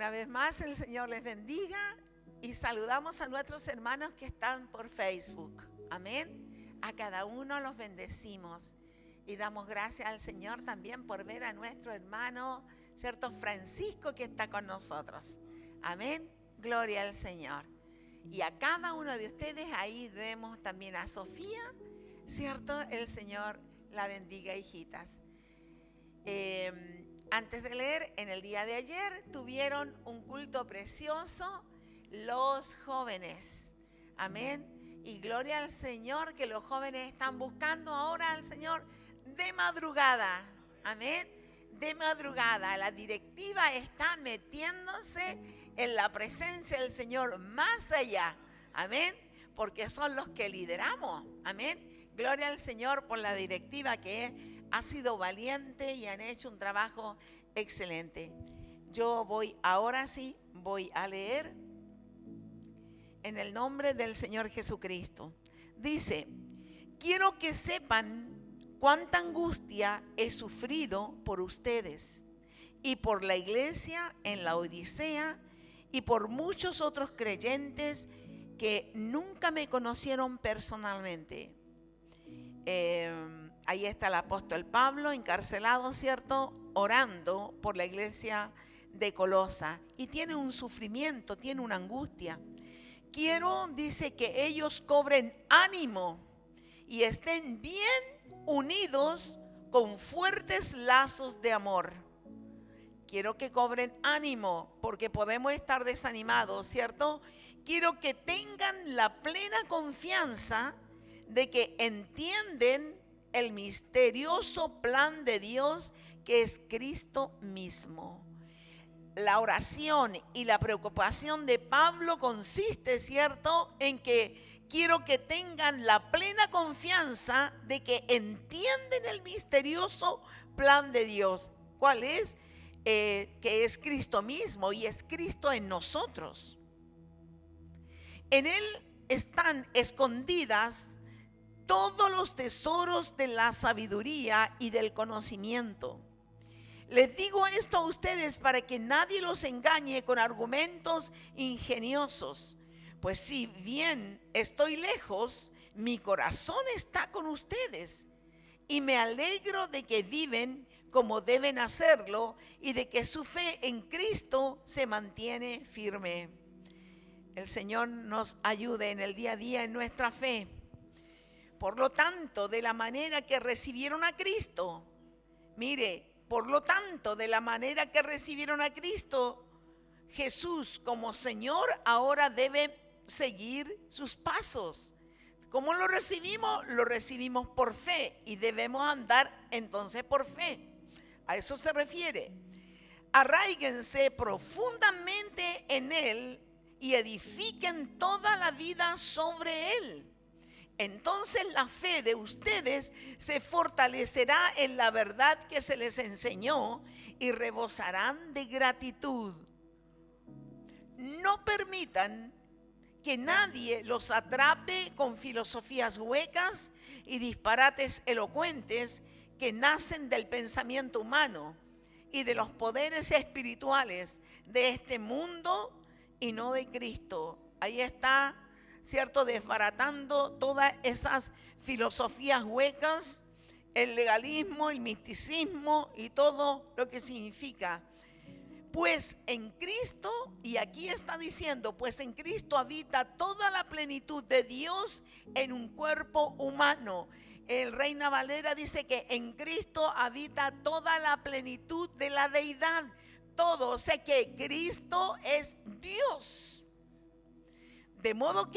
Una vez más, el Señor les bendiga y saludamos a nuestros hermanos que están por Facebook. Amén. A cada uno los bendecimos y damos gracias al Señor también por ver a nuestro hermano, ¿cierto? Francisco, que está con nosotros. Amén. Gloria al Señor. Y a cada uno de ustedes, ahí vemos también a Sofía, ¿cierto? El Señor la bendiga, hijitas. Antes de leer, en el día de ayer tuvieron un culto precioso los jóvenes. Amén. Y gloria al Señor, que los jóvenes están buscando ahora al Señor de madrugada. Amén. De madrugada. La directiva está metiéndose en la presencia del Señor más allá. Amén. Porque son los que lideramos. Amén. Gloria al Señor por la directiva que ha sido valiente y han hecho un trabajo excelente. Yo ahora sí voy a leer en el nombre del Señor Jesucristo. Dice: quiero que sepan cuánta angustia he sufrido por ustedes y por la iglesia en la Odisea y por muchos otros creyentes que nunca me conocieron personalmente. Ahí está el apóstol Pablo encarcelado, ¿cierto? Orando por la iglesia de Colosa. Y tiene un sufrimiento, tiene una angustia. Quiero, dice, que ellos cobren ánimo y estén bien unidos con fuertes lazos de amor. Quiero que cobren ánimo porque podemos estar desanimados, ¿cierto? Quiero que tengan la plena confianza de que entienden el misterioso plan de Dios que es Cristo mismo. La oración y la preocupación de Pablo consiste, ¿cierto?, en que quiero que tengan la plena confianza de que entienden el misterioso plan de Dios. ¿Cuál es? Que es Cristo mismo y es Cristo en nosotros. En Él están escondidas todos los tesoros de la sabiduría y del conocimiento. Les digo esto a ustedes para que nadie los engañe con argumentos ingeniosos. Pues si bien estoy lejos, mi corazón está con ustedes. Y me alegro de que viven como deben hacerlo y de que su fe en Cristo se mantiene firme. El Señor nos ayude en el día a día en nuestra fe. Por lo tanto, de la manera que recibieron a Cristo, por lo tanto, de la manera que recibieron a Cristo Jesús como Señor, ahora debe seguir sus pasos. ¿Cómo lo recibimos? Lo recibimos por fe y debemos andar entonces por fe. A eso se refiere. Arráiguense profundamente en Él y edifiquen toda la vida sobre Él. Entonces la fe de ustedes se fortalecerá en la verdad que se les enseñó y rebosarán de gratitud. No permitan que nadie los atrape con filosofías huecas y disparates elocuentes que nacen del pensamiento humano y de los poderes espirituales de este mundo y no de Cristo. Ahí está, ¿cierto?, desbaratando todas esas filosofías huecas, el legalismo, el misticismo y todo lo que significa. Pues en Cristo, y aquí está diciendo, pues en Cristo habita toda la plenitud de Dios en un cuerpo humano. El Reina Valera dice que en Cristo habita toda la plenitud de la deidad. Todo, o sea que Cristo es Dios. De modo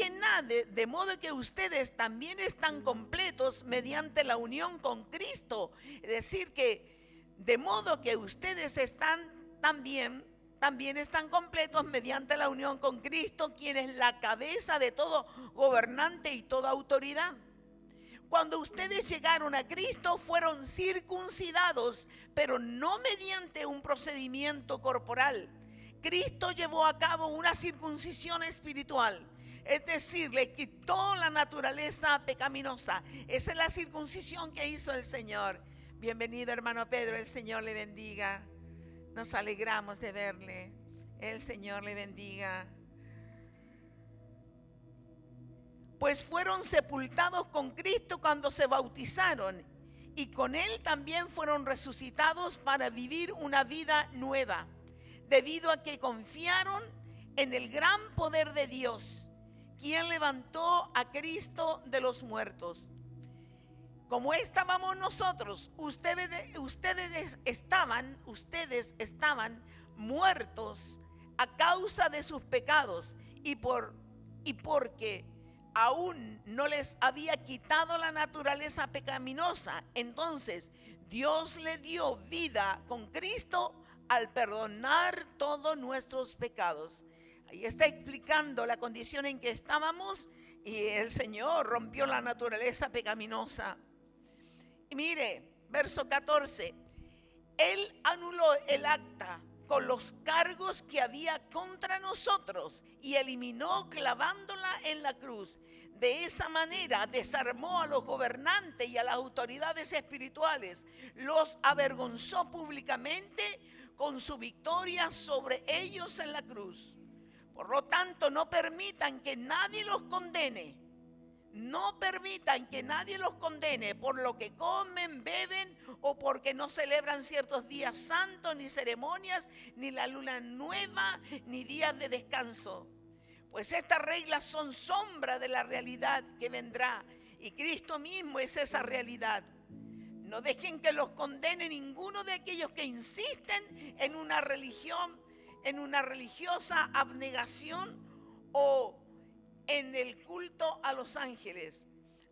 que ustedes también están completos mediante la unión con Cristo. Es decir, que de modo que ustedes también están completos mediante la unión con Cristo, quien es la cabeza de todo gobernante y toda autoridad. Cuando ustedes llegaron a Cristo, fueron circuncidados, pero no mediante un procedimiento corporal. Cristo llevó a cabo una circuncisión espiritual. Es decir, le quitó la naturaleza pecaminosa. Esa es la circuncisión que hizo el Señor. Bienvenido, hermano Pedro, el Señor le bendiga. Nos alegramos de verle. El Señor le bendiga. Pues fueron sepultados con Cristo cuando se bautizaron, y con Él también fueron resucitados para vivir una vida nueva, debido a que confiaron en el gran poder de Dios, quien levantó a Cristo de los muertos. Como estábamos nosotros, ustedes estaban muertos a causa de sus pecados y porque aún no les había quitado la naturaleza pecaminosa. Entonces Dios le dio vida con Cristo al perdonar todos nuestros pecados. Ahí está explicando la condición en que estábamos, y el Señor rompió la naturaleza pecaminosa. Y mire, verso 14: Él anuló el acta con los cargos que había contra nosotros y eliminó clavándola en la cruz. De esa manera desarmó a los gobernantes y a las autoridades espirituales, los avergonzó públicamente con su victoria sobre ellos en la cruz. Por lo tanto, no permitan que nadie los condene. No permitan que nadie los condene por lo que comen, beben o porque no celebran ciertos días santos, ni ceremonias, ni la luna nueva, ni días de descanso. Pues estas reglas son sombra de la realidad que vendrá, y Cristo mismo es esa realidad. No dejen que los condene ninguno de aquellos que insisten en una religión, en una religiosa abnegación o en el culto a los ángeles,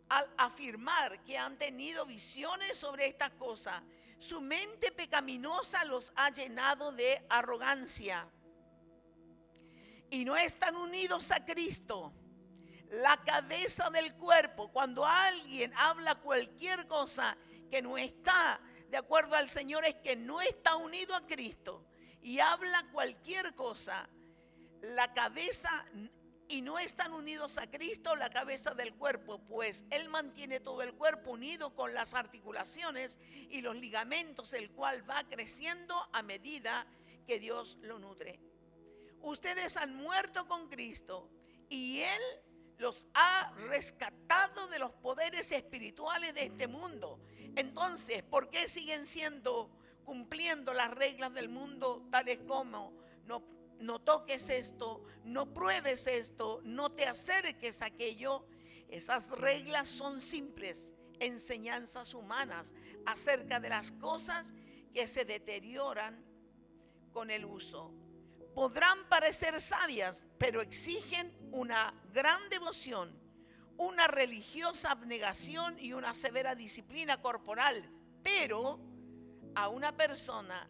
al afirmar que han tenido visiones sobre estas cosas. Su mente pecaminosa los ha llenado de arrogancia y no están unidos a Cristo, la cabeza del cuerpo. Cuando alguien habla cualquier cosa que no está de acuerdo al Señor, es que no está unido a Cristo, y habla cualquier cosa, la cabeza, y no están unidos a Cristo, la cabeza del cuerpo, pues Él mantiene todo el cuerpo unido con las articulaciones y los ligamentos, el cual va creciendo a medida que Dios lo nutre. Ustedes han muerto con Cristo y Él los ha rescatado de los poderes espirituales de este mundo. Entonces, ¿por qué siguen cumpliendo las reglas del mundo, tales como no toques esto, no pruebes esto, no te acerques a aquello? Esas reglas son simples enseñanzas humanas acerca de las cosas que se deterioran con el uso. Podrán parecer sabias, pero exigen una gran devoción, una religiosa abnegación y una severa disciplina corporal. Pero a una persona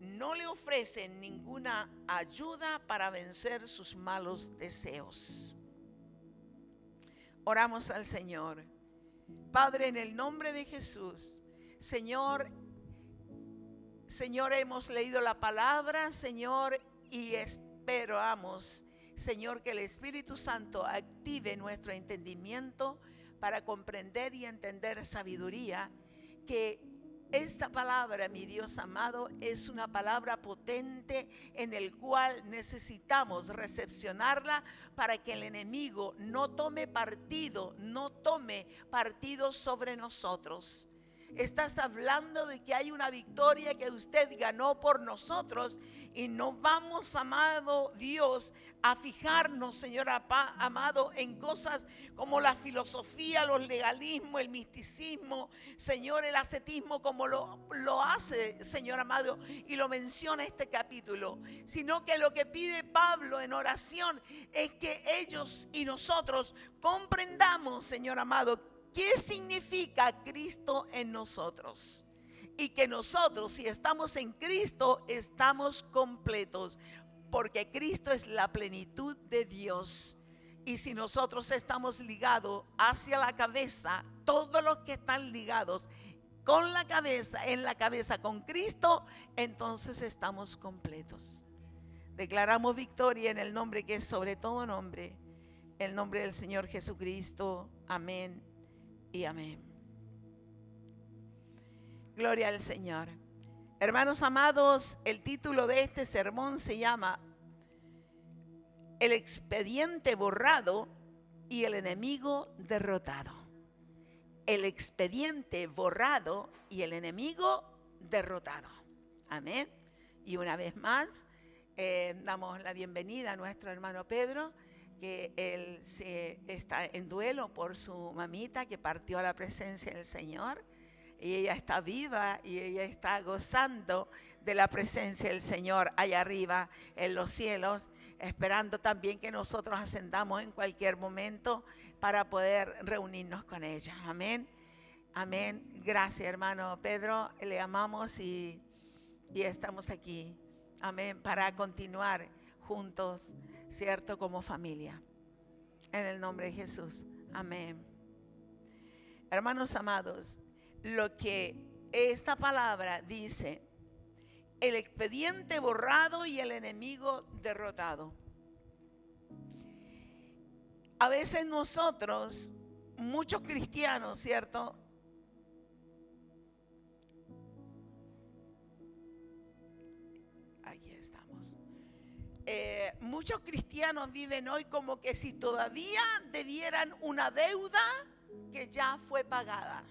no le ofrecen ninguna ayuda para vencer sus malos deseos. Oramos al Señor. Padre, en el nombre de Jesús, Señor, hemos leído la palabra, Señor, y esperamos, Señor, que el Espíritu Santo active nuestro entendimiento para comprender y entender sabiduría, que esta palabra, mi Dios amado, es una palabra potente en el cual necesitamos recepcionarla para que el enemigo no tome partido sobre nosotros. Estás hablando de que hay una victoria que usted ganó por nosotros, y no vamos, amado Dios, a fijarnos, Señor amado, en cosas como la filosofía, los legalismos, el misticismo, Señor, el ascetismo, como lo hace, Señor amado, y lo menciona este capítulo, sino que lo que pide Pablo en oración es que ellos y nosotros comprendamos, Señor amado, ¿qué significa Cristo en nosotros? Y que nosotros, si estamos en Cristo, estamos completos, porque Cristo es la plenitud de Dios. Y si nosotros estamos ligados hacia la cabeza, todos los que están ligados con la cabeza, en la cabeza con Cristo, entonces estamos completos. Declaramos victoria en el nombre que es sobre todo nombre, el nombre del Señor Jesucristo. Amén y amén. Gloria al Señor. Hermanos amados, el título de este sermón se llama El expediente borrado y el enemigo derrotado. El expediente borrado y el enemigo derrotado. Amén. Y una vez más, damos la bienvenida a nuestro hermano Pedro, que él está en duelo por su mamita que partió a la presencia del Señor. Y ella está viva y ella está gozando de la presencia del Señor allá arriba en los cielos, esperando también que nosotros ascendamos en cualquier momento para poder reunirnos con ella. Amén. Amén. Gracias, hermano Pedro. Le amamos y estamos aquí. Amén. Para continuar juntos, ¿cierto? Como familia. En el nombre de Jesús. Amén. Hermanos amados, lo que esta palabra dice, el expediente borrado y el enemigo derrotado. A veces nosotros, muchos cristianos, ¿cierto? Aquí estamos. Muchos cristianos viven hoy como que si todavía debieran una deuda que ya fue pagada.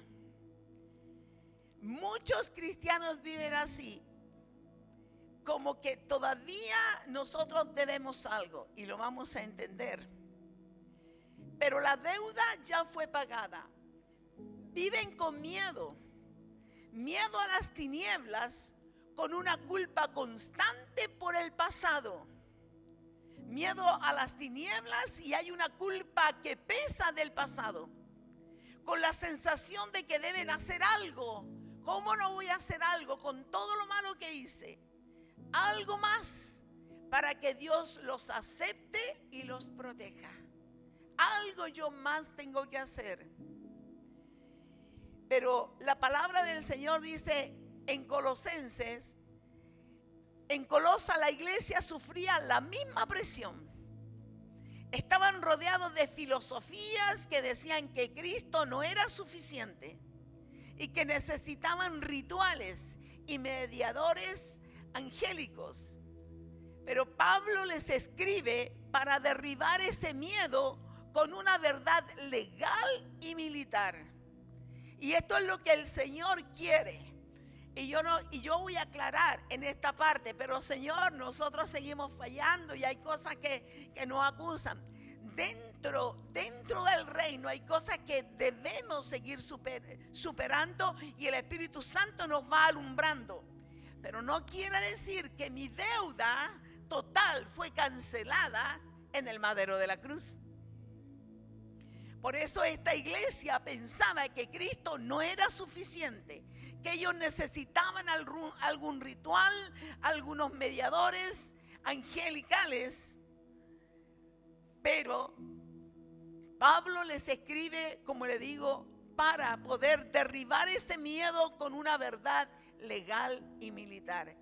Muchos cristianos viven así, como que todavía nosotros debemos algo y lo vamos a entender. Pero la deuda ya fue pagada. Viven con miedo, miedo a las tinieblas, con una culpa constante por el pasado. Miedo a las tinieblas y hay una culpa que pesa del pasado, con la sensación de que deben hacer algo. ¿Cómo no voy a hacer algo con todo lo malo que hice? Algo más para que Dios los acepte y los proteja. Algo yo más tengo que hacer. Pero la palabra del Señor dice en Colosenses, en Colosa la iglesia sufría la misma presión. Estaban rodeados de filosofías que decían que Cristo no era suficiente y que necesitaban rituales y mediadores angélicos. Pero Pablo les escribe para derribar ese miedo con una verdad legal y militar. Y esto es lo que el Señor quiere. Y yo voy a aclarar en esta parte, pero Señor, nosotros seguimos fallando y hay cosas que nos acusan. Dentro del reino hay cosas que debemos seguir superando y el Espíritu Santo nos va alumbrando. Pero no quiere decir que mi deuda total fue cancelada en el madero de la cruz. Por eso esta iglesia pensaba que Cristo no era suficiente, que ellos necesitaban algún ritual, algunos mediadores angelicales. Pero Pablo les escribe, como le digo, para poder derribar ese miedo con una verdad legal y militar.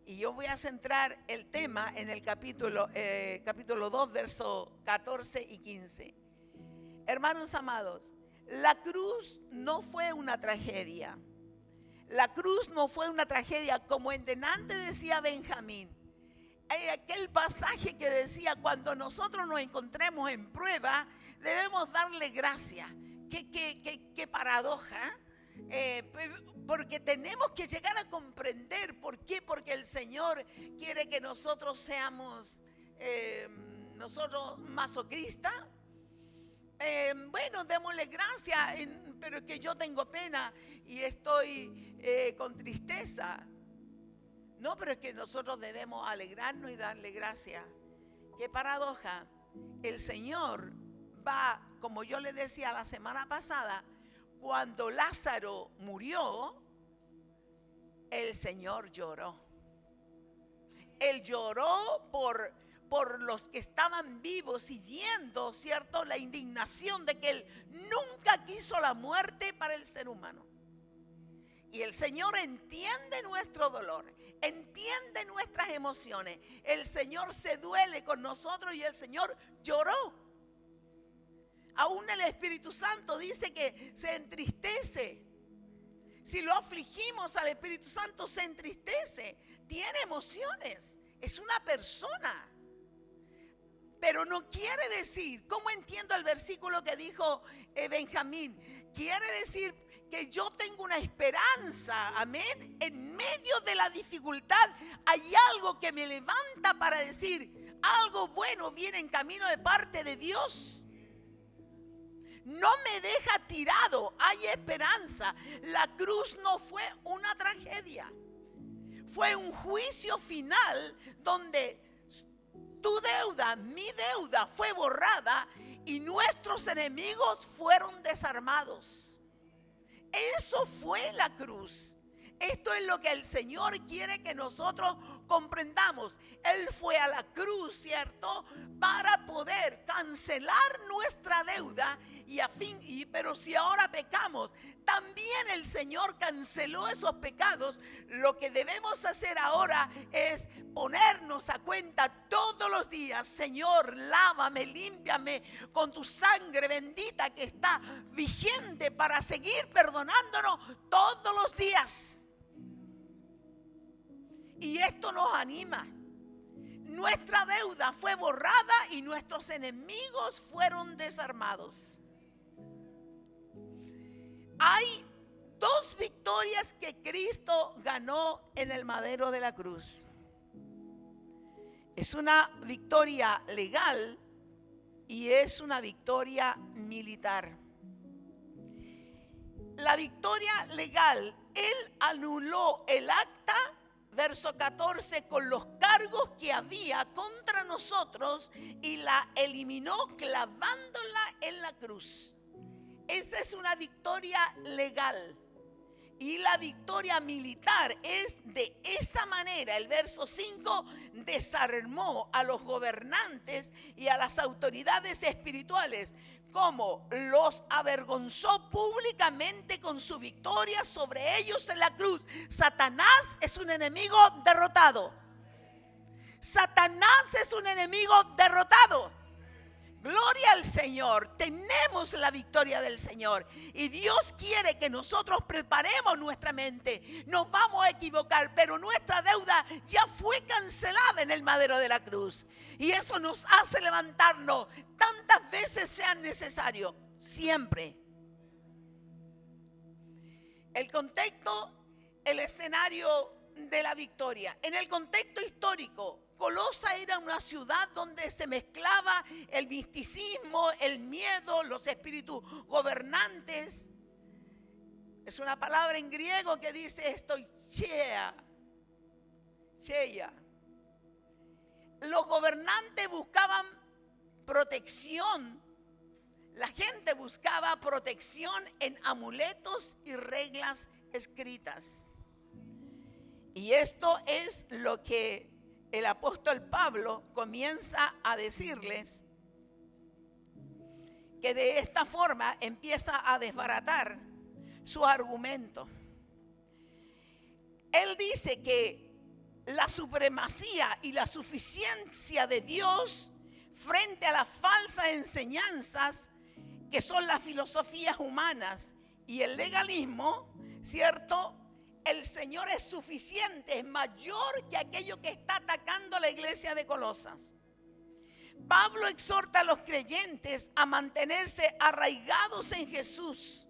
Y yo voy a centrar el tema en el capítulo 2, versos 14 y 15. Hermanos amados, la cruz no fue una tragedia. La cruz no fue una tragedia, como en delante decía Benjamín. Hay aquel pasaje que decía, cuando nosotros nos encontremos en prueba, debemos darle gracia. Qué paradoja, porque tenemos que llegar a comprender por qué. Porque el Señor quiere que nosotros seamos masoquistas. Bueno, démosle gracia, pero que yo tengo pena y estoy con tristeza. No, pero es que nosotros debemos alegrarnos y darle gracia. Qué paradoja. El Señor va, como yo le decía la semana pasada, cuando Lázaro murió, el Señor lloró. Él lloró por los que estaban vivos y viendo, ¿cierto?, la indignación de que Él nunca quiso la muerte para el ser humano. Y el Señor entiende nuestro dolor, entiende nuestras emociones. El Señor se duele con nosotros y el Señor lloró. Aún el Espíritu Santo dice que se entristece. Si lo afligimos al Espíritu Santo se entristece, tiene emociones, es una persona. Pero no quiere decir, ¿cómo entiendo el versículo que dijo Benjamín? Quiere decir que yo tengo una esperanza, amén. En medio de la dificultad hay algo que me levanta para decir, algo bueno viene en camino de parte de Dios. No me deja tirado, hay esperanza. La cruz no fue una tragedia, fue un juicio final donde tu deuda, mi deuda fue borrada y nuestros enemigos fueron desarmados. Eso fue la cruz. Esto es lo que el Señor quiere que nosotros comprendamos. Él fue a la cruz, ¿cierto?, para poder cancelar nuestra deuda pero si ahora pecamos, también el Señor canceló esos pecados. Lo que debemos hacer ahora es ponernos a cuenta todos los días. Señor, lávame, límpiame con tu sangre bendita que está vigente para seguir perdonándonos todos los días. Y esto nos anima. Nuestra deuda fue borrada y nuestros enemigos fueron desarmados. Hay dos victorias que Cristo ganó en el madero de la cruz. Es una victoria legal y es una victoria militar. La victoria legal, Él anuló el acta, verso 14, con los cargos que había contra nosotros y la eliminó clavándola en la cruz. Esa es una victoria legal. Y la victoria militar es de esa manera. El verso 5 desarmó a los gobernantes y a las autoridades espirituales, como los avergonzó públicamente con su victoria sobre ellos en la cruz. Satanás es un enemigo derrotado. Satanás es un enemigo derrotado. Gloria al Señor, tenemos la victoria del Señor y Dios quiere que nosotros preparemos nuestra mente. Nos vamos a equivocar, pero nuestra deuda ya fue cancelada en el madero de la cruz y eso nos hace levantarnos tantas veces sean necesario, siempre. El contexto, el escenario de la victoria. En el contexto histórico, Colosa era una ciudad donde se mezclaba el misticismo, el miedo, los espíritus gobernantes. Es una palabra en griego que dice cheia. Los gobernantes buscaban protección. La gente buscaba protección en amuletos y reglas escritas. Y esto es lo que el apóstol Pablo comienza a decirles, que de esta forma empieza a desbaratar su argumento. Él dice que la supremacía y la suficiencia de Dios frente a las falsas enseñanzas que son las filosofías humanas y el legalismo, ¿cierto? El Señor es suficiente, es mayor que aquello que está atacando a la iglesia de Colosas. Pablo exhorta a los creyentes a mantenerse arraigados en Jesús,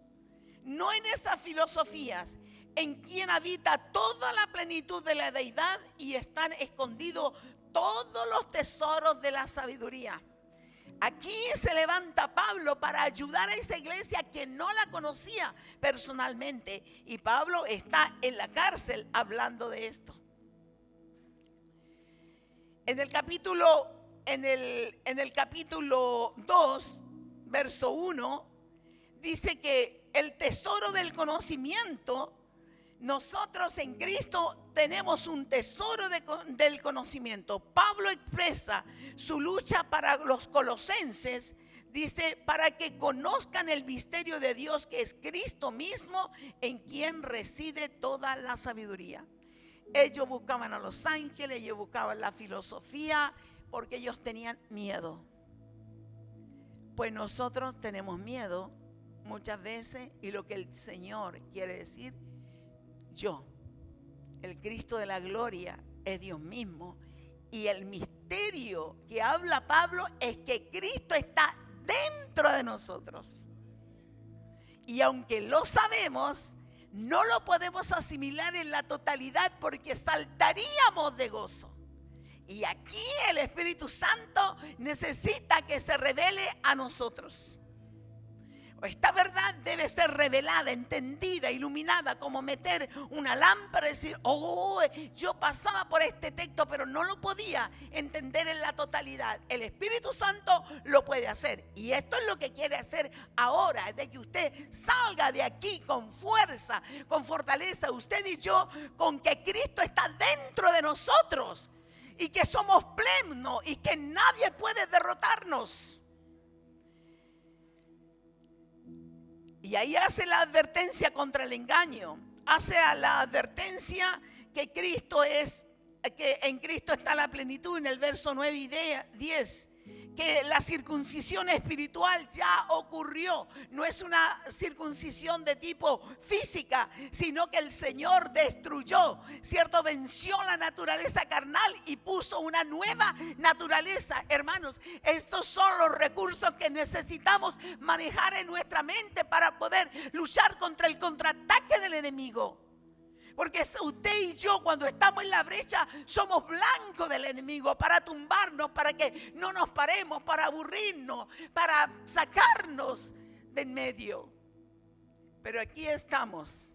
no en esas filosofías, en quien habita toda la plenitud de la deidad y están escondidos todos los tesoros de la sabiduría. Aquí se levanta Pablo para ayudar a esa iglesia que no la conocía personalmente. Y Pablo está en la cárcel hablando de esto. En el capítulo 2, verso 1, dice que el tesoro del conocimiento, nosotros en Cristo tenemos un tesoro del conocimiento. Pablo expresa su lucha para los colosenses, dice, para que conozcan el misterio de Dios que es Cristo mismo, en quien reside toda la sabiduría. Ellos buscaban a los ángeles, ellos buscaban la filosofía, porque ellos tenían miedo. Pues nosotros tenemos miedo muchas veces, y lo que el Señor quiere decir, yo. El Cristo de la gloria es Dios mismo. Y el misterio que habla Pablo es que Cristo está dentro de nosotros. Y aunque lo sabemos, no lo podemos asimilar en la totalidad porque saltaríamos de gozo. Y aquí el Espíritu Santo necesita que se revele a nosotros. Esta verdad debe ser revelada, entendida, iluminada, como meter una lámpara y decir, oh, yo pasaba por este texto, pero no lo podía entender en la totalidad. El Espíritu Santo lo puede hacer. Y esto es lo que quiere hacer ahora, de que usted salga de aquí con fuerza, con fortaleza, usted y yo, con que Cristo está dentro de nosotros y que somos plenos y que nadie puede derrotarnos. Y ahí hace la advertencia contra el engaño. Hace la advertencia que Cristo es, que en Cristo está la plenitud en el verso 9 y 10. Que la circuncisión espiritual ya ocurrió. No es una circuncisión de tipo física, sino que el Señor destruyó, ¿cierto? Venció la naturaleza carnal y puso una nueva naturaleza. Hermanos, estos son los recursos que necesitamos manejar en nuestra mente para poder luchar contra el contraataque del enemigo. Porque usted y yo, cuando estamos en la brecha, somos blancos del enemigo para tumbarnos, para que no nos paremos, para aburrirnos, para sacarnos de en medio. Pero aquí estamos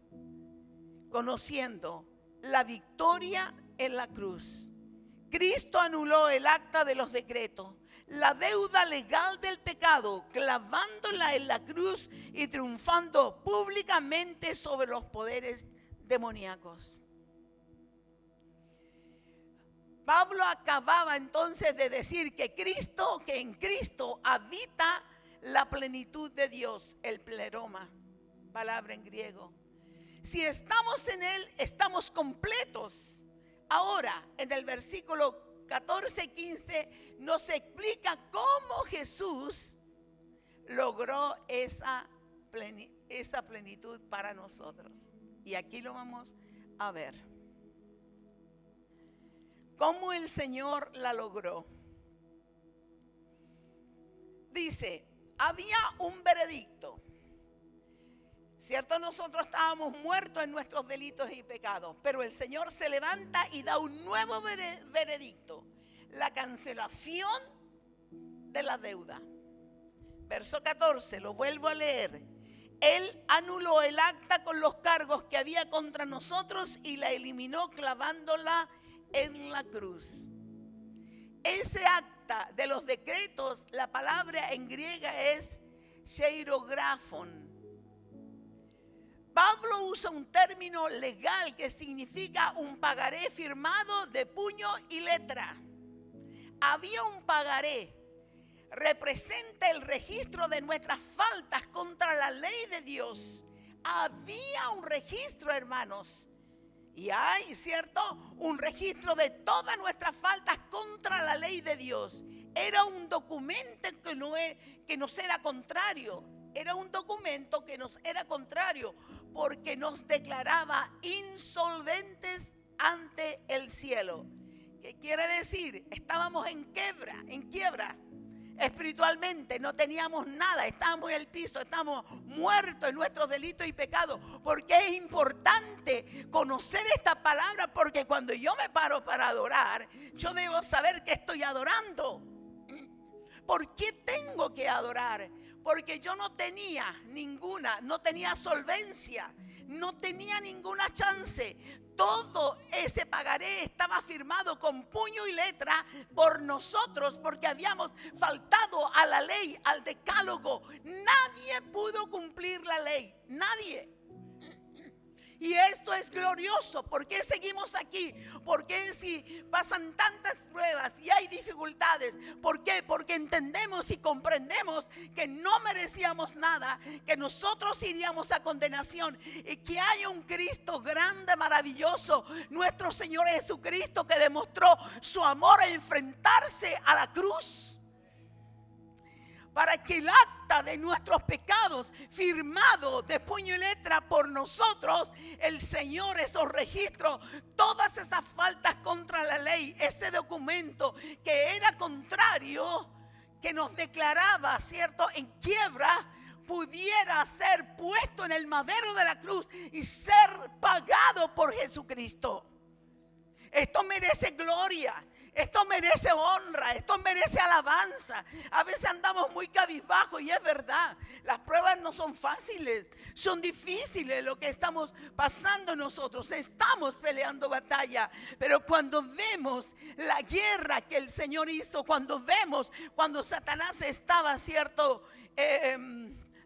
conociendo la victoria en la cruz. Cristo anuló el acta de los decretos, la deuda legal del pecado, clavándola en la cruz y triunfando públicamente sobre los poderes demoníacos. Pablo acababa entonces de decir que en Cristo habita la plenitud de Dios, el pleroma, palabra en griego. Si estamos en Él, estamos completos. Ahora, en el versículo 14-15 nos explica cómo Jesús logró esa plenitud para nosotros. Y aquí lo vamos a ver. ¿Cómo el Señor la logró? Dice, había un veredicto. ¿Cierto? Nosotros estábamos muertos en nuestros delitos y pecados, pero el Señor se levanta y da un nuevo veredicto. La cancelación de la deuda. Verso 14, lo vuelvo a leer. Él anuló el acta con los cargos que había contra nosotros y la eliminó clavándola en la cruz. Ese acta de los decretos, la palabra en griega es sheirografon. Pablo usa un término legal que significa un pagaré firmado de puño y letra. Había un pagaré. Representa el registro de nuestras faltas contra la ley de Dios. Había un registro, hermanos. Y hay, ¿cierto? Un registro de todas nuestras faltas contra la ley de Dios. Era un documento que nos era contrario. Era un documento que nos era contrario porque nos declaraba insolventes ante el cielo. ¿Qué quiere decir? Estábamos en quiebra. Espiritualmente no teníamos nada, estábamos en el piso, estamos muertos en nuestros delitos y pecados. Porque es importante conocer esta palabra, porque cuando yo me paro para adorar, yo debo saber que estoy adorando. ¿Por qué tengo que adorar? Porque yo no tenía solvencia, no tenía ninguna chance. Todo ese pagaré estaba firmado con puño y letra por nosotros, porque habíamos faltado a la ley, al decálogo. Nadie pudo cumplir la ley, nadie. Y esto es glorioso. ¿Por qué seguimos aquí? ¿Por qué si pasan tantas pruebas y hay dificultades? ¿Por qué? Porque entendemos y comprendemos que no merecíamos nada, que nosotros iríamos a condenación y que hay un Cristo grande, maravilloso, nuestro Señor Jesucristo, que demostró su amor a enfrentarse a la cruz. para que el acta de nuestros pecados, firmado de puño y letra por nosotros, el Señor, esos registros, todas esas faltas contra la ley, ese documento que era contrario, que nos declaraba, ¿cierto?, en quiebra, pudiera ser puesto en el madero de la cruz y ser pagado por Jesucristo. Esto merece gloria. Esto merece honra, esto merece alabanza. A veces andamos muy cabizbajos y es verdad. Las pruebas no son fáciles, son difíciles lo que estamos pasando nosotros. Estamos peleando batalla, pero cuando vemos la guerra que el Señor hizo, cuando vemos cuando Satanás estaba, cierto,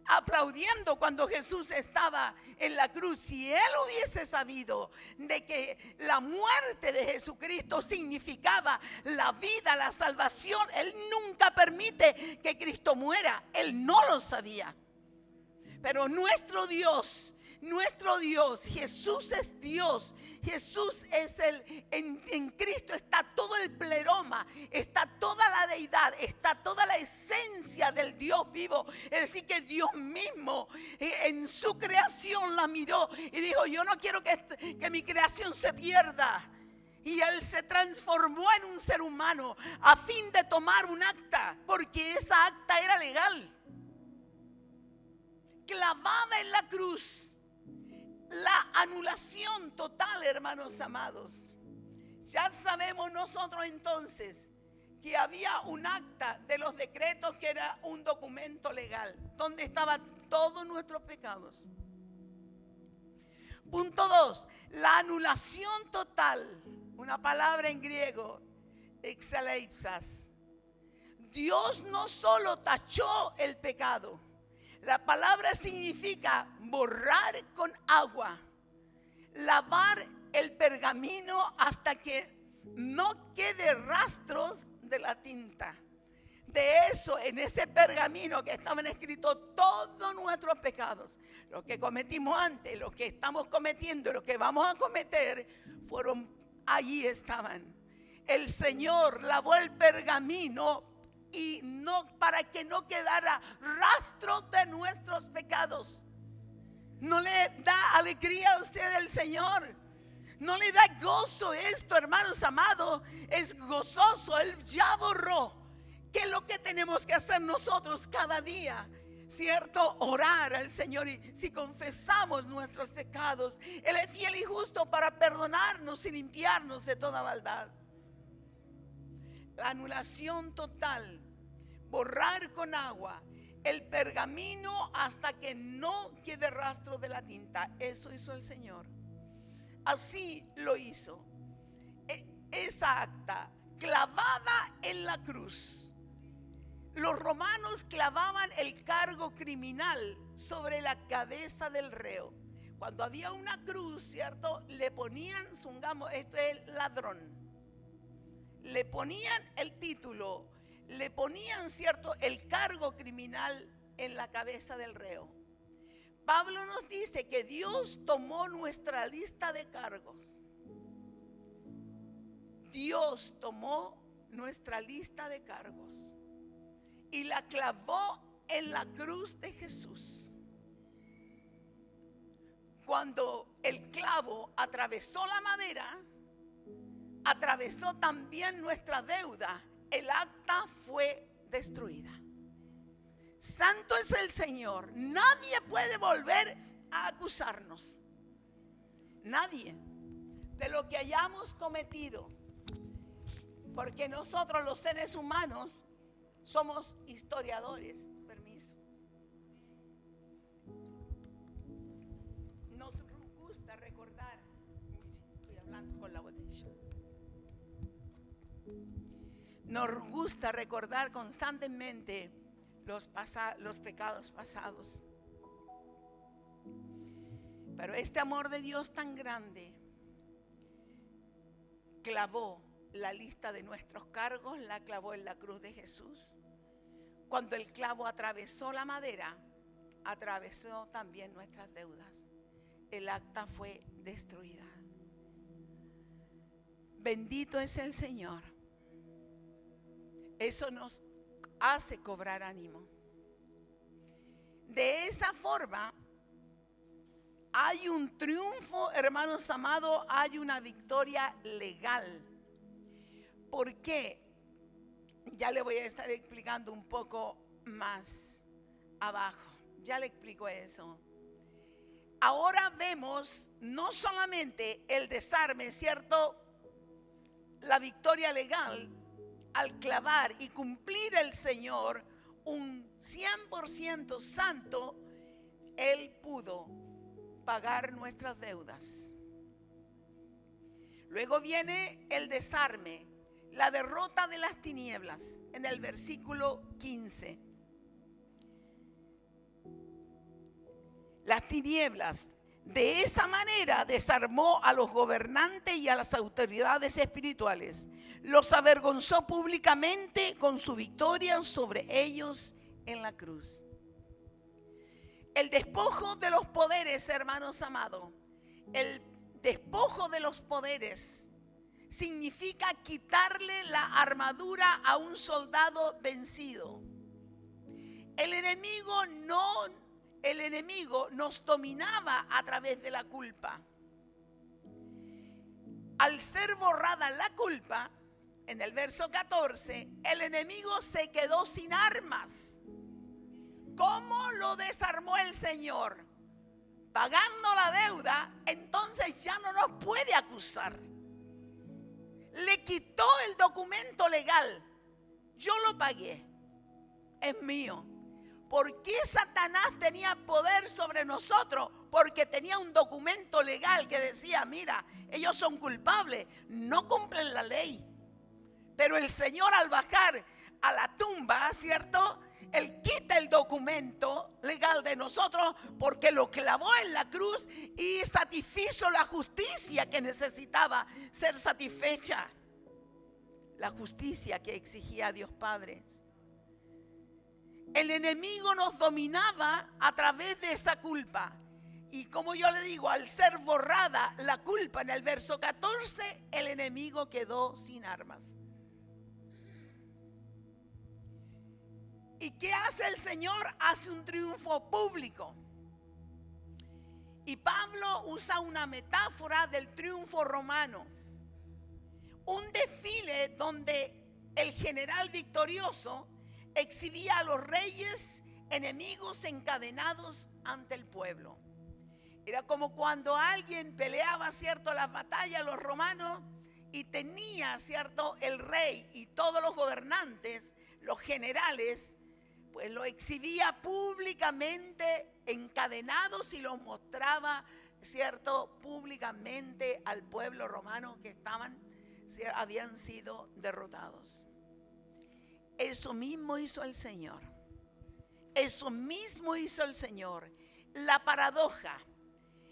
aplaudiendo cuando Jesús estaba en la cruz, si él hubiese sabido de que la muerte de Jesucristo significaba la vida, la salvación, él nunca permite que Cristo muera. Él no lo sabía. Pero nuestro Dios, Jesús es Dios. Jesús es en Cristo está todo el pleroma, está toda la deidad, está toda la esencia del Dios vivo. Es decir, que Dios mismo en su creación la miró y dijo: yo no quiero que mi creación se pierda. Y Él se transformó en un ser humano a fin de tomar un acta, porque esa acta era legal. Clavada en la cruz, la anulación total, hermanos amados. Ya sabemos nosotros entonces que había un acta de los decretos que era un documento legal, donde estaban todos nuestros pecados. Punto 2, la anulación total, una palabra en griego, exaleipsas. Dios no solo tachó el pecado. La palabra significa borrar con agua, lavar el pergamino hasta que no quede rastros de la tinta. De eso, en ese pergamino que estaban escritos todos nuestros pecados, los que cometimos antes, los que estamos cometiendo, los que vamos a cometer, allí estaban. El Señor lavó el pergamino y no, para que no quedara rastro de nuestros pecados. ¿No le da alegría a usted el Señor? ¿No le da gozo esto, hermanos amados? Es gozoso. Él ya borró. ¿Qué es lo que tenemos que hacer nosotros cada día? ¿Cierto? Orar al Señor, y si confesamos nuestros pecados, Él es fiel y justo para perdonarnos y limpiarnos de toda maldad. La anulación total, borrar con agua el pergamino hasta que no quede rastro de la tinta. Eso hizo el Señor. Así lo hizo. Esa acta clavada en la cruz. Los romanos clavaban el cargo criminal sobre la cabeza del reo. Cuando había una cruz, ¿cierto? Le ponían, supongamos, esto es el ladrón. Le ponían el título, le ponían, ¿cierto?, el cargo criminal en la cabeza del reo. Pablo nos dice que Dios tomó nuestra lista de cargos. Dios tomó nuestra lista de cargos y la clavó en la cruz de Jesús. Cuando el clavo atravesó la madera, atravesó también nuestra deuda. El acta fue destruida. Santo es el Señor. Nadie puede volver a acusarnos. Nadie de lo que hayamos cometido. Porque nosotros, los seres humanos, somos historiadores. Permiso. Nos gusta recordar. Estoy hablando con la botella. Nos gusta recordar constantemente los pecados pasados. Pero este amor de Dios tan grande clavó la lista de nuestros cargos, la clavó en la cruz de Jesús. Cuando el clavo atravesó la madera, atravesó también nuestras deudas. El acta fue destruida. Bendito es el Señor. Eso nos hace cobrar ánimo. de esa forma hay un triunfo, hermanos amados, hay una victoria legal. ¿Por qué? Ya le voy a estar explicando un poco más abajo. Ya le explico eso. Ahora vemos no solamente el desarme, ¿cierto? La victoria legal al clavar y cumplir el Señor un 100% santo, Él pudo pagar nuestras deudas. Luego viene el desarme, la derrota de las tinieblas, en el versículo 15. Las tinieblas, de esa manera desarmó a los gobernantes y a las autoridades espirituales. Los avergonzó públicamente con su victoria sobre ellos en la cruz. El despojo de los poderes, hermanos amados, el despojo de los poderes significa quitarle la armadura a un soldado vencido. El enemigo nos dominaba a través de la culpa. Al ser borrada la culpa, en el verso 14, el enemigo se quedó sin armas. ¿Cómo lo desarmó el Señor? Pagando la deuda, entonces ya no nos puede acusar. Le quitó el documento legal. Yo lo pagué, es mío. ¿Por qué Satanás tenía poder sobre nosotros? Porque tenía un documento legal que decía, mira, ellos son culpables, no cumplen la ley. Pero el Señor, al bajar a la tumba, ¿cierto? Él quita el documento legal de nosotros porque lo clavó en la cruz y satisfizo la justicia que necesitaba ser satisfecha. La justicia que exigía Dios Padre. El enemigo nos dominaba a través de esa culpa. Y como yo le digo, al ser borrada la culpa en el verso 14, el enemigo quedó sin armas. ¿Y qué hace el Señor? Hace un triunfo público. Y Pablo usa una metáfora del triunfo romano. Un desfile donde el general victorioso exhibía a los reyes enemigos encadenados ante el pueblo. Era como cuando alguien peleaba, ¿cierto?, las batallas, los romanos, y tenía, ¿cierto?, el rey y todos los gobernantes, los generales, pues lo exhibía públicamente encadenados y los mostraba, ¿cierto?, públicamente al pueblo romano que habían sido derrotados. Eso mismo hizo el Señor. Eso mismo hizo el Señor. La paradoja.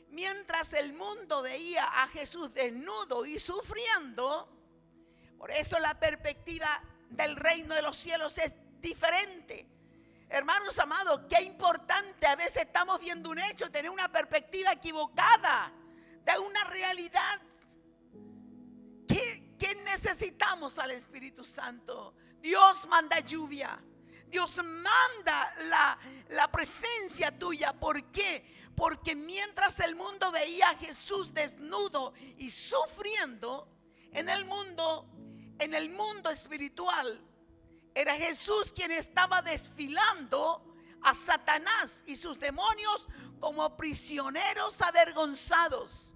Mientras el mundo veía a Jesús desnudo y sufriendo, por eso la perspectiva del reino de los cielos es diferente. Hermanos amados, qué importante. A veces estamos viendo un hecho, tener una perspectiva equivocada de una realidad. ¿Qué necesitamos al Espíritu Santo? Dios manda lluvia. Dios manda la presencia tuya. ¿Por qué? Porque mientras el mundo veía a Jesús desnudo y sufriendo, en el mundo espiritual, era Jesús quien estaba desfilando a Satanás y sus demonios como prisioneros avergonzados.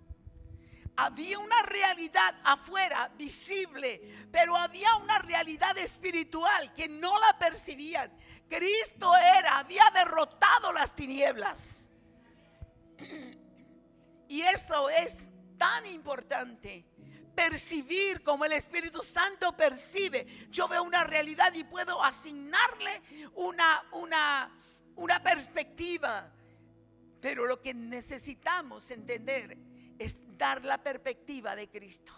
Había una realidad afuera visible, pero había una realidad espiritual que no la percibían. Cristo había derrotado las tinieblas. Y eso es tan importante, percibir como el Espíritu Santo percibe. Yo veo una realidad y puedo asignarle una perspectiva, pero lo que necesitamos entender es dar la perspectiva de Cristo.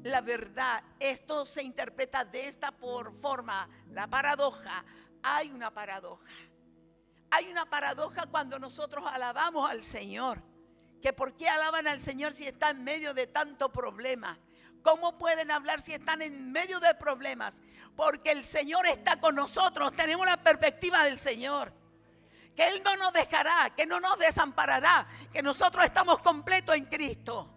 La verdad, esto se interpreta de esta forma, la paradoja. Hay una paradoja. Hay una paradoja cuando nosotros alabamos al Señor. Que ¿por qué alaban al Señor si está en medio de tanto problema? ¿Cómo pueden hablar si están en medio de problemas? Porque el Señor está con nosotros. Tenemos la perspectiva del Señor. que Él no nos dejará, que no nos desamparará, que nosotros estamos completos en Cristo.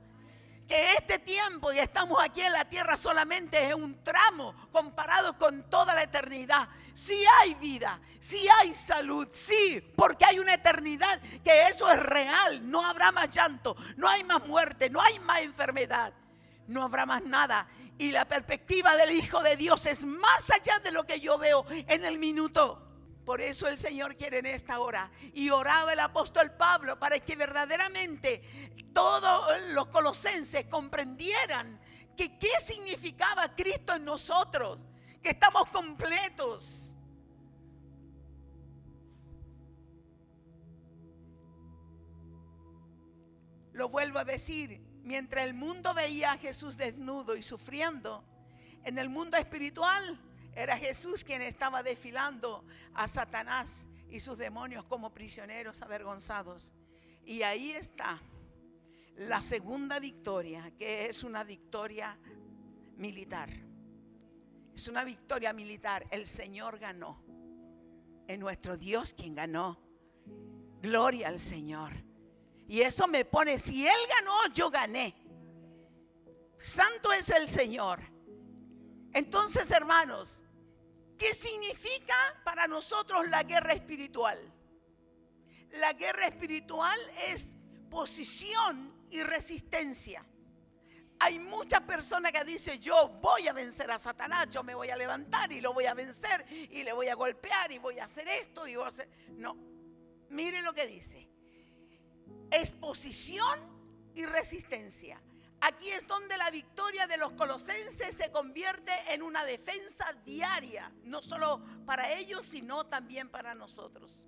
Que este tiempo y estamos aquí en la tierra solamente es un tramo comparado con toda la eternidad. Sí hay vida, sí hay salud, sí, porque hay una eternidad que eso es real. No habrá más llanto, no hay más muerte, no hay más enfermedad, no habrá más nada. Y la perspectiva del Hijo de Dios es más allá de lo que yo veo en el minuto. Por eso el Señor quiere en esta hora. Y oraba el apóstol Pablo para que verdaderamente todos los colosenses comprendieran que qué significaba Cristo en nosotros, que estamos completos. Lo vuelvo a decir, mientras el mundo veía a Jesús desnudo y sufriendo, en el mundo espiritual era Jesús quien estaba desfilando a Satanás y sus demonios como prisioneros avergonzados. Y ahí está la segunda victoria, que es una victoria militar. Es una victoria militar. El Señor ganó. Es nuestro Dios quien ganó. Gloria al Señor. Y eso me pone, si Él ganó, yo gané. Santo es el Señor. Entonces, hermanos, ¿qué significa para nosotros la guerra espiritual? La guerra espiritual es posición y resistencia. Hay muchas personas que dicen, yo voy a vencer a Satanás, yo me voy a levantar y lo voy a vencer y le voy a golpear y voy a hacer esto y voy a hacer... No, mire lo que dice. Es posición y resistencia. Aquí es donde la victoria de los colosenses se convierte en una defensa diaria, no solo para ellos, sino también para nosotros.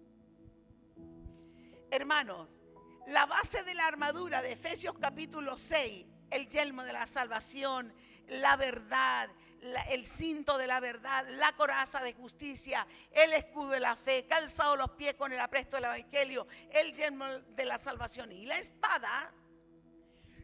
Hermanos, la base de la armadura de Efesios capítulo 6, el yelmo de la salvación, la verdad, el cinto de la verdad, la coraza de justicia, el escudo de la fe, calzado los pies con el apresto del evangelio, el yelmo de la salvación y la espada.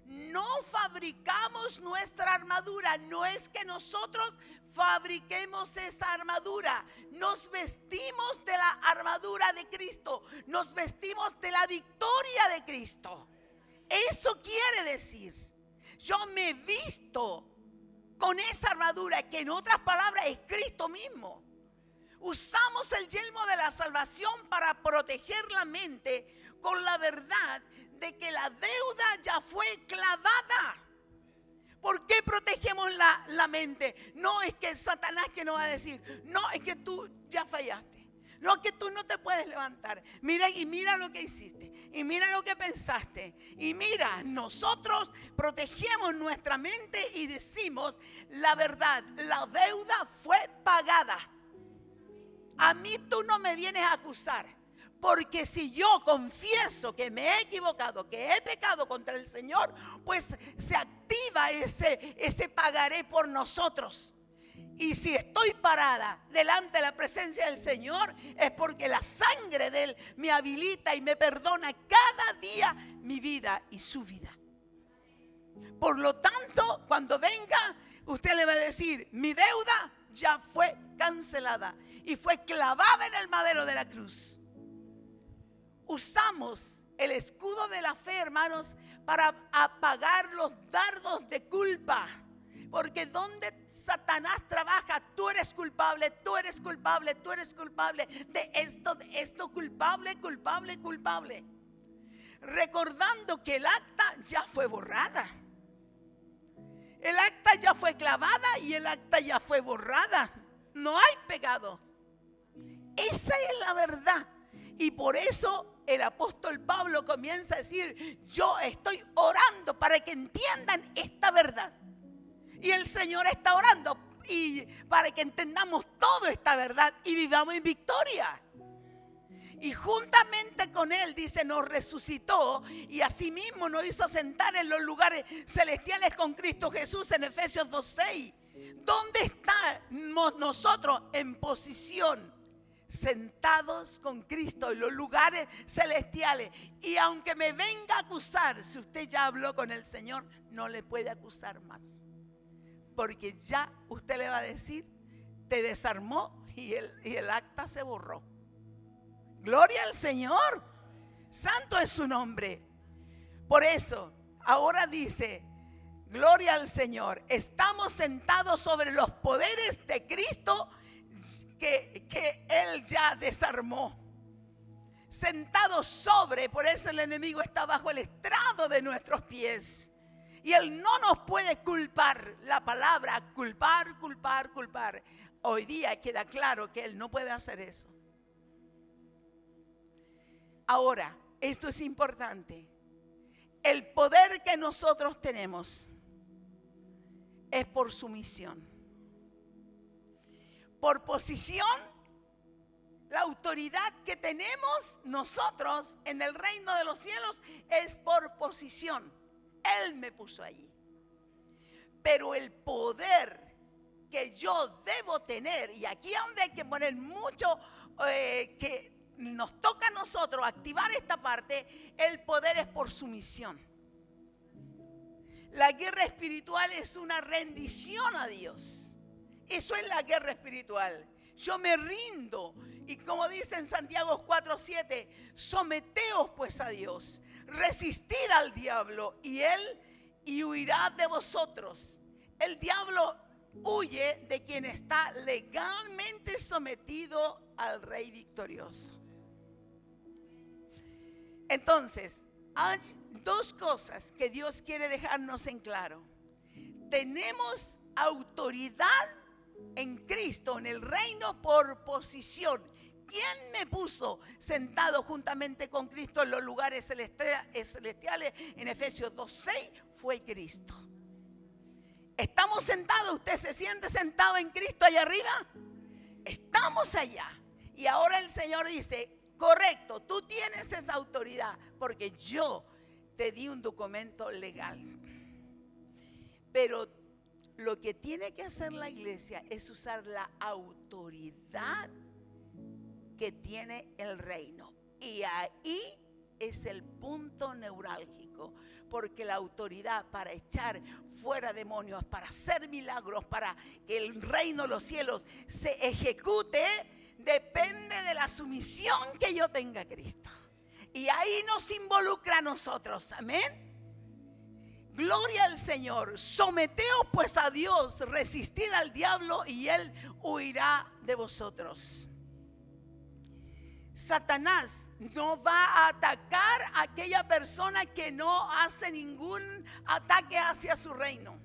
No fabricamos nuestra armadura, no es que nosotros fabriquemos esa armadura. Nos vestimos de la armadura de Cristo, nos vestimos de la victoria de Cristo. Eso quiere decir, yo me visto con esa armadura que en otras palabras es Cristo mismo. Usamos el yelmo de la salvación para proteger la mente con la verdad de que la deuda ya fue clavada. ¿Por qué protegemos la mente? No es que Satanás que nos va a decir, no es que tú ya fallaste, no es que tú no te puedes levantar. Mira y mira lo que hiciste y mira lo que pensaste y mira, nosotros protegemos nuestra mente y decimos la verdad, la deuda fue pagada. A mí tú no me vienes a acusar. Porque si yo confieso que me he equivocado, que he pecado contra el Señor, pues se activa ese pagaré por nosotros. Y si estoy parada delante de la presencia del Señor, es porque la sangre de Él me habilita y me perdona cada día mi vida y su vida. Por lo tanto, cuando venga, usted le va a decir, mi deuda ya fue cancelada y fue clavada en el madero de la cruz. Usamos el escudo de la fe, hermanos, para apagar los dardos de culpa. Porque donde Satanás trabaja, tú eres culpable, tú eres culpable, tú eres culpable de esto, culpable, culpable, culpable. Recordando que el acta ya fue borrada. El acta ya fue clavada y el acta ya fue borrada. No hay pecado. Esa es la verdad. Y por eso el apóstol Pablo comienza a decir, yo estoy orando para que entiendan esta verdad. Y el Señor está orando y para que entendamos toda esta verdad y vivamos en victoria. Y juntamente con Él, dice, nos resucitó y asimismo nos hizo sentar en los lugares celestiales con Cristo Jesús en Efesios 2:6. ¿Dónde estamos nosotros? En posición, sentados con Cristo en los lugares celestiales. Y aunque me venga a acusar, si usted ya habló con el Señor, no le puede acusar más. Porque ya usted le va a decir, te desarmó y el acta se borró. Gloria al Señor. Santo es su nombre. Por eso, ahora dice, gloria al Señor. Estamos sentados sobre los poderes de Cristo que Él ya desarmó. Sentados sobre, por eso el enemigo está bajo el estrado de nuestros pies. Y Él no nos puede culpar. La palabra culpar, culpar, culpar. Hoy día queda claro que Él no puede hacer eso. Ahora, esto es importante. El poder que nosotros tenemos es por sumisión. Por posición, la autoridad que tenemos nosotros en el reino de los cielos es por posición. Él me puso allí. Pero el poder que yo debo tener, y aquí es donde hay que poner mucho, que nos toca a nosotros activar esta parte, el poder es por sumisión. La guerra espiritual es una rendición a Dios. Eso es la guerra espiritual. Yo me rindo. Y como dice en Santiago 4:7, someteos pues a Dios, resistid al diablo y él huirá de vosotros. El diablo huye de quien está legalmente sometido al Rey victorioso. Entonces, hay dos cosas que Dios quiere dejarnos en claro. Tenemos autoridad en Cristo, en el reino, por posición. ¿Quién me puso sentado juntamente con Cristo en los lugares celestiales? En Efesios 2:6 fue Cristo. ¿Estamos sentados? ¿Usted se siente sentado en Cristo allá arriba? Estamos allá. Y ahora el Señor dice, correcto, tú tienes esa autoridad porque yo te di un documento legal. Pero lo que tiene que hacer la iglesia es usar la autoridad que tiene el reino. Y ahí es el punto neurálgico, porque la autoridad para echar fuera demonios, para hacer milagros, para que el reino de los cielos se ejecute, depende de la sumisión que yo tenga a Cristo. Y ahí nos involucra a nosotros, amén. Gloria al Señor. Someteos pues a Dios, resistid al diablo y él huirá de vosotros. Satanás no va a atacar a aquella persona que no hace ningún ataque hacia su reino.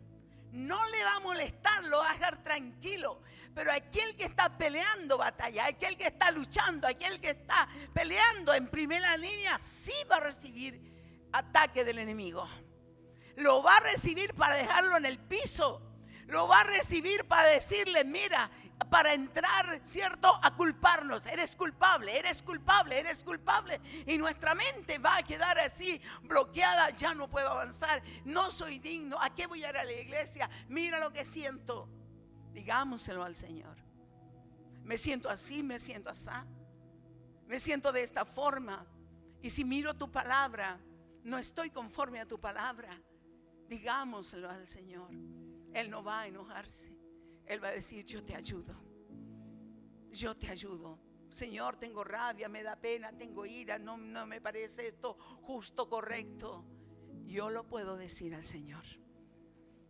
No le va a molestar, lo va a dejar tranquilo. Pero aquel que está peleando batalla, aquel que está luchando, aquel que está peleando en primera línea, sí va a recibir ataque del enemigo. Lo va a recibir para dejarlo en el piso. Lo va a recibir para decirle, mira, para entrar, ¿cierto?, a culparnos. Eres culpable, eres culpable, eres culpable. Y nuestra mente va a quedar así, bloqueada. Ya no puedo avanzar, no soy digno. ¿A qué voy a ir a la iglesia? Mira lo que siento. Digámoselo al Señor. Me siento así, me siento así. Me siento de esta forma. Y si miro tu palabra, no estoy conforme a tu palabra. Digámoslo al Señor. Él no va a enojarse. Él va a decir, yo te ayudo. Yo te ayudo. Señor, tengo rabia, me da pena, tengo ira, no me parece esto justo, correcto. Yo lo puedo decir al Señor,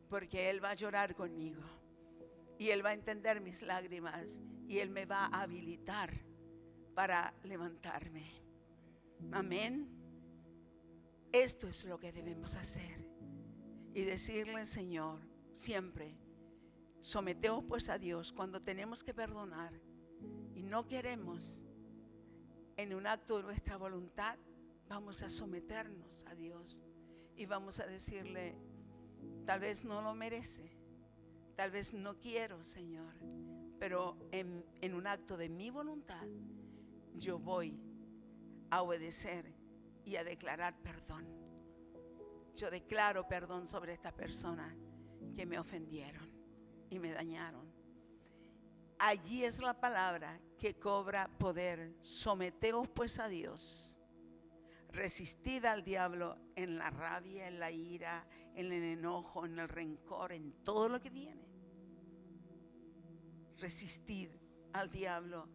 porque Él va a llorar conmigo y Él va a entender mis lágrimas y Él me va a habilitar para levantarme. Amén. Esto es lo que debemos hacer y decirle al Señor siempre, someteos pues a Dios cuando tenemos que perdonar y no queremos en un acto de nuestra voluntad. Vamos a someternos a Dios y vamos a decirle, tal vez no lo merece, tal vez no quiero, Señor, pero en un acto de mi voluntad yo voy a obedecer y a declarar perdón. Yo declaro perdón sobre estas personas que me ofendieron y me dañaron. Allí es la palabra que cobra poder. Someteos pues a Dios. Resistid al diablo en la rabia, en la ira, en el enojo, en el rencor, en todo lo que viene. Resistid al diablo.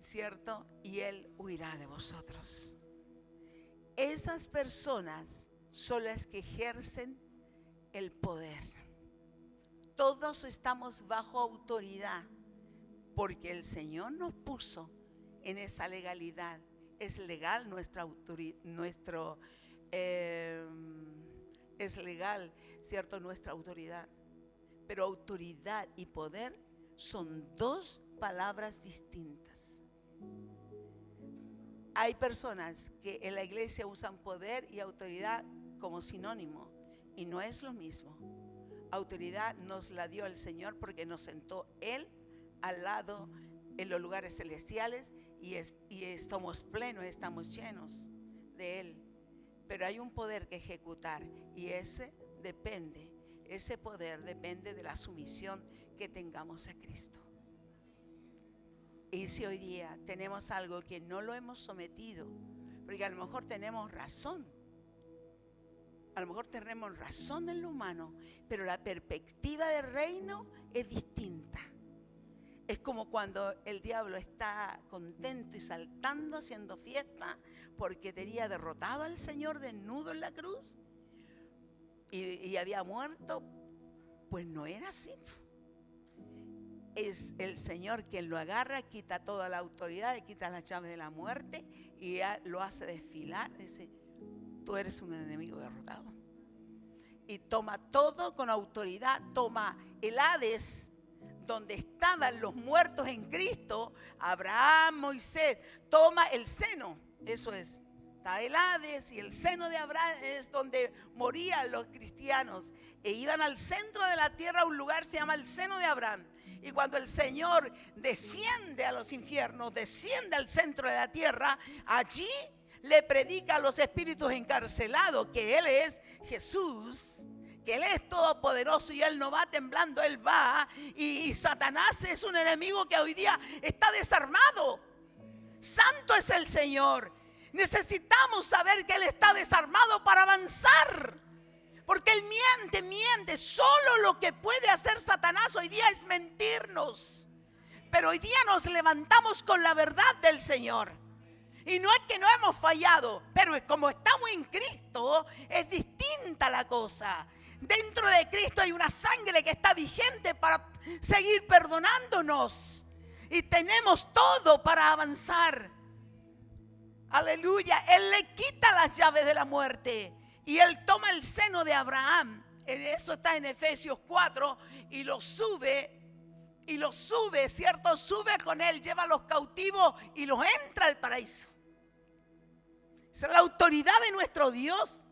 ¿cierto? Y Él huirá de vosotros. Esas personas son las que ejercen el poder. Todos estamos bajo autoridad porque el Señor nos puso en esa legalidad. Es legal nuestra autoridad, es legal, ¿cierto? Nuestra autoridad. Pero autoridad y poder son dos palabras distintas. Hay personas que en la iglesia usan poder y autoridad como sinónimo y no es lo mismo. Autoridad nos la dio el Señor porque nos sentó Él al lado en los lugares celestiales y estamos plenos, estamos llenos de Él. Pero hay un poder que ejecutar y ese poder depende de la sumisión que tengamos a Cristo. Y si hoy día tenemos algo que no lo hemos sometido, porque a lo mejor tenemos razón, en lo humano, pero la perspectiva del reino es distinta. Es como cuando el diablo está contento y saltando, haciendo fiesta, porque tenía derrotado al Señor desnudo en la cruz y había muerto. Pues no era así. Es el Señor quien lo agarra, quita toda la autoridad, le quita las llaves de la muerte y lo hace desfilar. Dice: tú eres un enemigo derrotado. Y toma todo con autoridad, toma el Hades, donde estaban los muertos en Cristo, Abraham, Moisés, toma el seno, eso es. Está el Hades y el seno de Abraham es donde morían los cristianos. E iban al centro de la tierra, un lugar se llama el seno de Abraham. Y cuando el Señor desciende a los infiernos, desciende al centro de la tierra, allí le predica a los espíritus encarcelados que Él es Jesús, que Él es todopoderoso y Él no va temblando, Él va. Y Satanás es un enemigo que hoy día está desarmado. Santo es el Señor. Necesitamos saber que Él está desarmado para avanzar. Porque Él miente. Solo lo que puede hacer Satanás hoy día es mentirnos. Pero hoy día nos levantamos con la verdad del Señor. Y no es que no hemos fallado, pero como estamos en Cristo, es distinta la cosa. Dentro de Cristo hay una sangre que está vigente para seguir perdonándonos. Y tenemos todo para avanzar. Aleluya. Él le quita las llaves de la muerte. Y Él toma el seno de Abraham. Eso está en Efesios 4. Y lo sube, ¿cierto? Sube con Él, lleva a los cautivos y los entra al paraíso. Esa es la autoridad de nuestro Dios.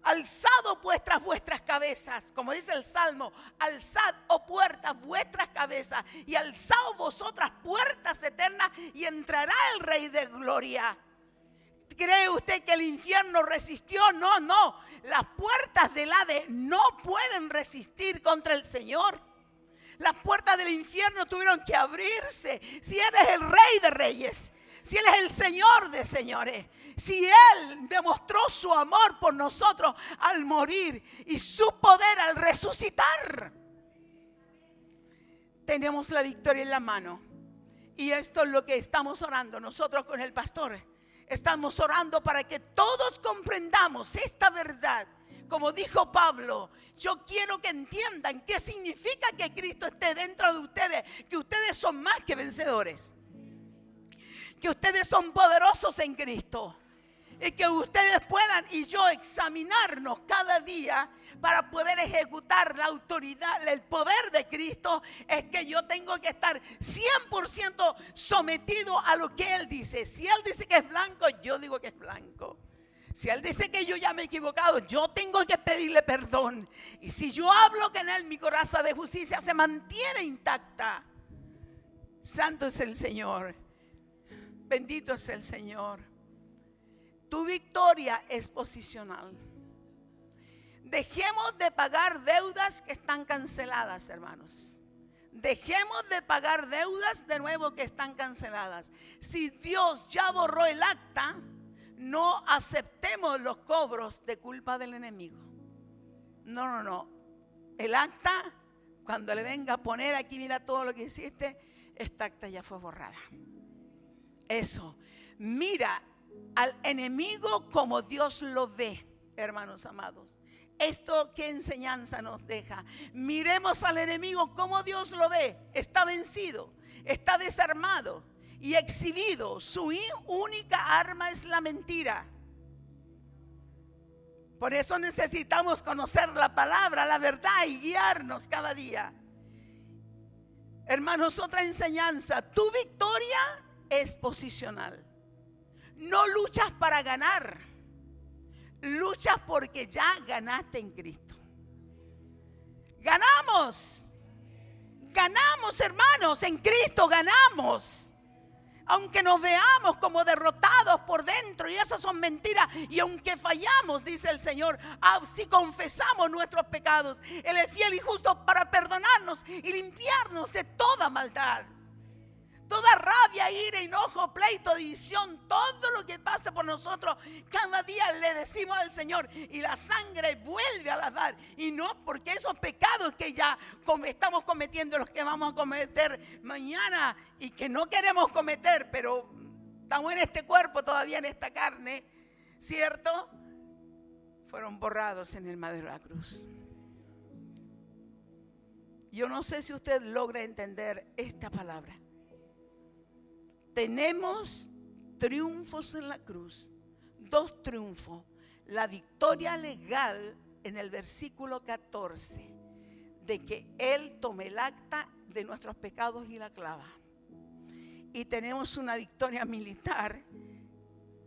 Alzad vuestras cabezas, como dice el Salmo, alzad, oh puertas, vuestras cabezas, y alzaos vosotras puertas eternas, y entrará el Rey de Gloria. ¿Cree usted que el infierno resistió? No. Las puertas del Hades no pueden resistir contra el Señor. Las puertas del infierno tuvieron que abrirse. Si Él es el Rey de Reyes, si Él es el Señor de señores, si Él demostró su amor por nosotros al morir y su poder al resucitar, tenemos la victoria en la mano. Y esto es lo que estamos orando nosotros con el pastor. Estamos orando para que todos comprendamos esta verdad. Como dijo Pablo, yo quiero que entiendan qué significa que Cristo esté dentro de ustedes, que ustedes son más que vencedores, que ustedes son poderosos en Cristo, y que ustedes puedan y yo examinarnos cada día para poder ejecutar la autoridad, el poder de Cristo. Es que yo tengo que estar 100% sometido a lo que Él dice. Si Él dice que es blanco, yo digo que es blanco. Si Él dice que yo ya me he equivocado, yo tengo que pedirle perdón. Y si yo hablo que en Él mi coraza de justicia se mantiene intacta. Santo es el Señor. Bendito es el Señor. Tu victoria es posicional. Dejemos de pagar deudas que están canceladas, hermanos. Dejemos de pagar deudas de nuevo que están canceladas. Si Dios ya borró el acta, no aceptemos los cobros de culpa del enemigo. No. El acta, cuando le venga a poner aquí, mira todo lo que hiciste, esta acta ya fue borrada. Eso. Mira al enemigo como Dios lo ve, hermanos amados. ¿Esto qué enseñanza nos deja? Miremos al enemigo como Dios lo ve. Está vencido, está desarmado y exhibido. Su única arma es la mentira. Por eso necesitamos conocer la palabra, la verdad, y guiarnos cada día. Hermanos, otra enseñanza: tu victoria es posicional. No luchas para ganar, luchas porque ya ganaste en Cristo. Ganamos, hermanos, en Cristo ganamos. Aunque nos veamos como derrotados por dentro, y esas son mentiras, y aunque fallamos, dice el Señor, si confesamos nuestros pecados, Él es fiel y justo para perdonarnos y limpiarnos de toda maldad. Toda rabia, ira, enojo, pleito, división, todo lo que pasa por nosotros, cada día le decimos al Señor, y la sangre vuelve a lavar. Y no porque esos pecados que ya estamos cometiendo, los que vamos a cometer mañana y que no queremos cometer, pero estamos en este cuerpo, todavía en esta carne, ¿cierto? Fueron borrados en el madero de la cruz. Yo no sé si usted logra entender esta palabra. Tenemos triunfos en la cruz, 2 triunfos. La victoria legal en el versículo 14, de que Él tome el acta de nuestros pecados y la clava. Y tenemos una victoria militar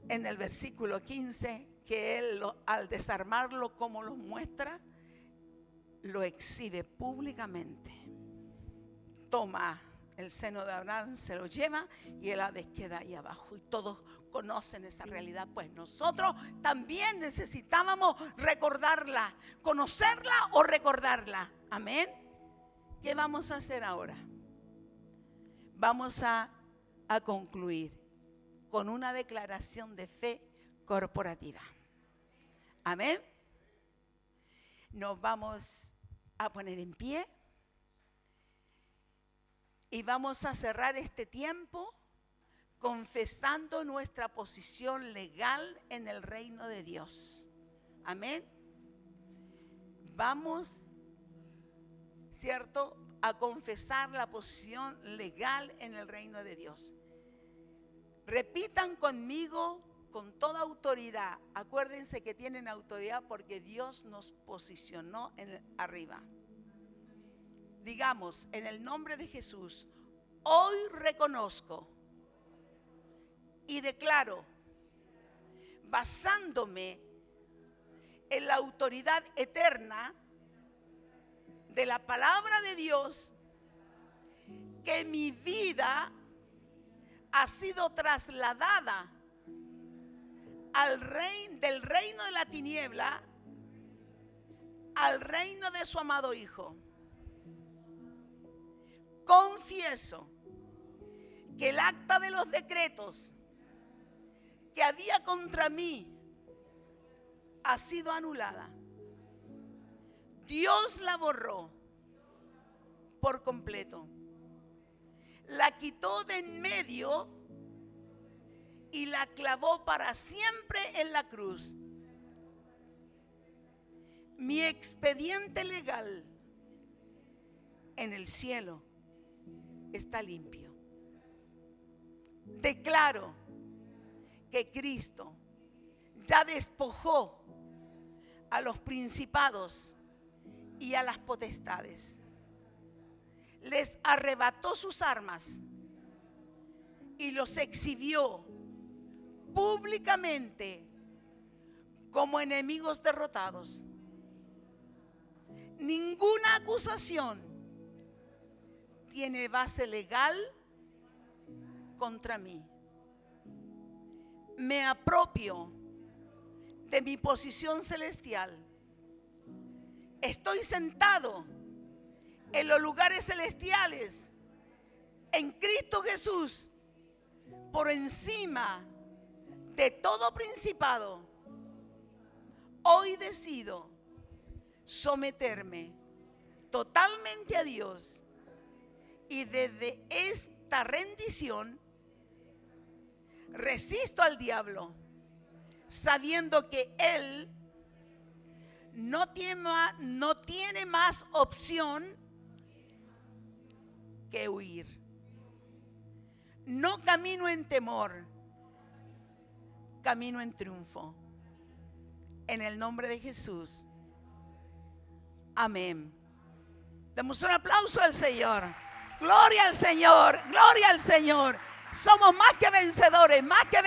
en el versículo 15, que Él al desarmarlo, como lo muestra, lo exhibe públicamente. Toma el seno de Abraham, se lo lleva, y el Hades queda ahí abajo. Y todos conocen esa realidad. Pues nosotros también necesitábamos recordarla, conocerla o recordarla. Amén. ¿Qué vamos a hacer ahora? Vamos a concluir con una declaración de fe corporativa. Amén. Nos vamos a poner en pie. Y vamos a cerrar este tiempo confesando nuestra posición legal en el reino de Dios. Amén. Vamos, ¿cierto?, a confesar la posición legal en el reino de Dios. Repitan conmigo con toda autoridad. Acuérdense que tienen autoridad porque Dios nos posicionó arriba. Digamos, en el nombre de Jesús, hoy reconozco y declaro, basándome en la autoridad eterna de la palabra de Dios, que mi vida ha sido trasladada del reino de la tiniebla al reino de su amado Hijo. Confieso que el acta de los decretos que había contra mí ha sido anulada. Dios la borró por completo. La quitó de en medio y la clavó para siempre en la cruz. Mi expediente legal en el cielo está limpio. Declaro que Cristo ya despojó a los principados y a las potestades. Les arrebató sus armas y los exhibió públicamente como enemigos derrotados. Ninguna acusación tiene base legal contra mí. Me apropio de mi posición celestial. Estoy sentado en los lugares celestiales en Cristo Jesús, por encima de todo principado. Hoy decido someterme totalmente a Dios, y desde esta rendición Resisto al diablo, sabiendo que él no tiene más opción que huir. No camino en temor, camino en triunfo. En el nombre de Jesús. Amén. Demos un aplauso al Señor. Gloria al Señor, gloria al Señor. Somos más que vencedores, más que vencedores.